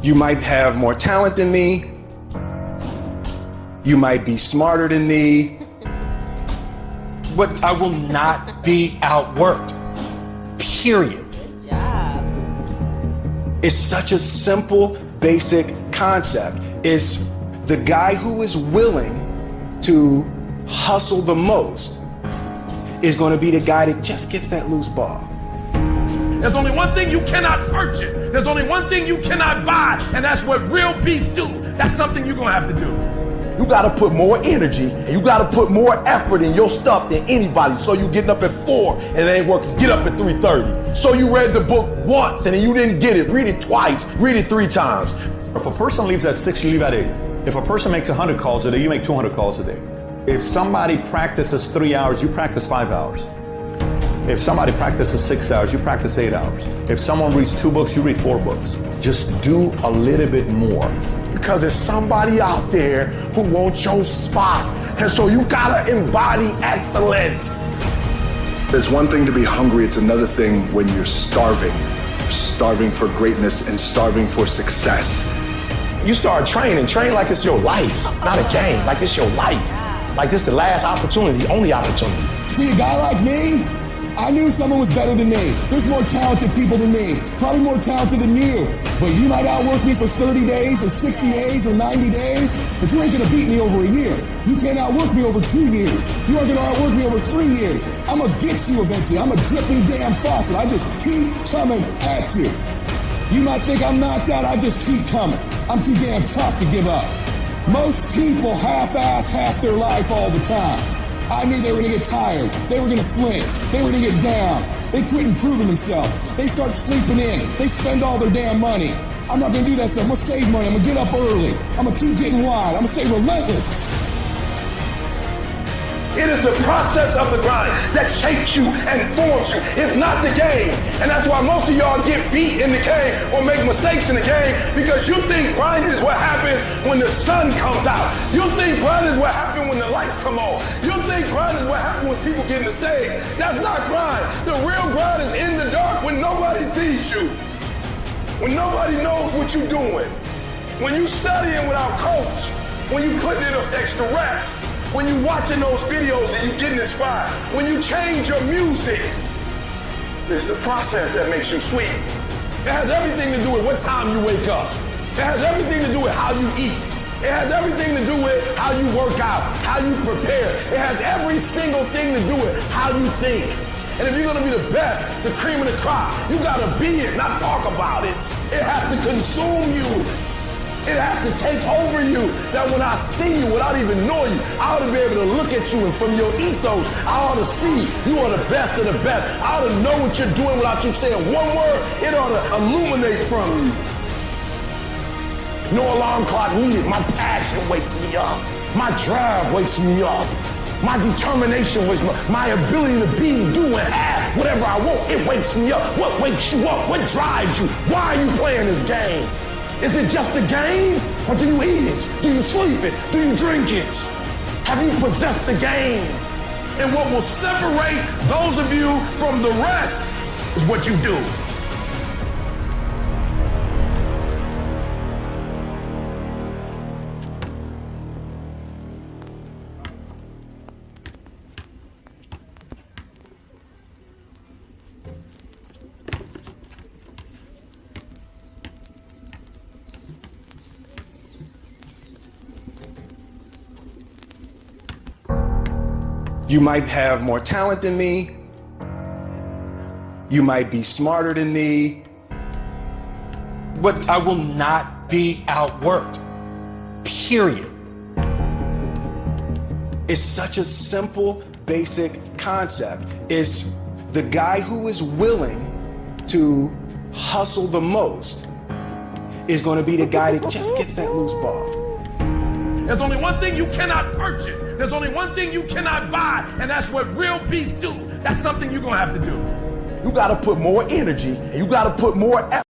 You might have more talent than me. You might be smarter than me. But I will not be outworked. Period. Good job. It's such a simple, basic concept. It's the guy who is willing to hustle the most is going to be the guy that just gets that loose ball. There's only one thing you cannot purchase. There's only one thing you cannot buy, and that's what real beef do. That's something you're gonna have to do. You gotta put more energy and you gotta put more effort in your stuff than anybody. So you getting up at 4 and it ain't working. Get up at 3:30. So you read the book once and then you didn't get it. Read it twice. Read it 3 times. If a person leaves at 6, you leave at 8. If a person makes 100 calls a day, you make 200 calls a day. If somebody practices 3 hours, you practice 5 hours. If somebody practices 6 hours, you practice 8 hours. If someone reads 2 books, you read 4 books. Just do a little bit more. Because there's somebody out there who wants your spot. And so you gotta embody excellence. It's one thing to be hungry, it's another thing when you're starving. You're starving for greatness and starving for success. You start training, train like it's your life, not a game, like it's your life. Like this the last opportunity, only opportunity. See a guy like me? I knew someone was better than me. There's more talented people than me. Probably more talented than you. But you might outwork me for 30 days or 60 days or 90 days, but you ain't gonna beat me over a year. You can't outwork me over 2 years. You aren't gonna outwork me over 3 years. I'm gonna get you eventually. I'm a dripping damn faucet. I just keep coming at you. You might think I'm knocked out. I just keep coming. I'm too damn tough to give up. Most people half-ass half their life all the time. I knew they were going to get tired. They were going to flinch. They were going to get down. They quit improving themselves. They start sleeping in. They spend all their damn money. I'm not going to do that stuff. I'm going to save money. I'm going to get up early. I'm going to keep getting wide. I'm going to stay relentless. It is the process of the grind that shapes you and forms you. It's not the game. And that's why most of y'all get beat in the game or make mistakes in the game because you think grinding is what happens when the sun comes out. You think grinding is what happens when the lights come on. You think grinding is what happens when people get in the stage. That's not grind. The real grind is in the dark when nobody sees you. When nobody knows what you're doing. When you studying without coach. When you putting in those extra reps. When you watching those videos and you getting inspired. When you change your music. It's the process that makes you sweet. It has everything to do with what time you wake up. It has everything to do with how you eat. It has everything to do with how you work out, how you prepare. It has every single thing to do with how you think. And if you're going to be the best, the cream of the crop, you got to be it, not talk about it. It has to consume you. It has to take over you, that when I see you, without even knowing you, I ought to be able to look at you and from your ethos, I ought to see you are the best of the best. I ought to know what you're doing without you saying one word. It ought to illuminate from you. No alarm clock needed. My passion wakes me up. My drive wakes me up. My determination wakes me up. My ability to be, do, and have whatever I want, it wakes me up. What wakes you up? What drives you? Why are you playing this game? Is it just a game? Or do you eat it? Do you sleep it? Do you drink it? Have you possessed the game? And what will separate those of you from the rest is what you do. You might have more talent than me. You might be smarter than me. But I will not be outworked. Period. It's such a simple, basic concept. It's the guy who is willing to hustle the most is going to be the guy that just gets that loose ball. There's only one thing you cannot purchase. There's only one thing you cannot buy, and that's what real beef do. That's something you're going to have to do. You gotta put more energy and you gotta put more effort.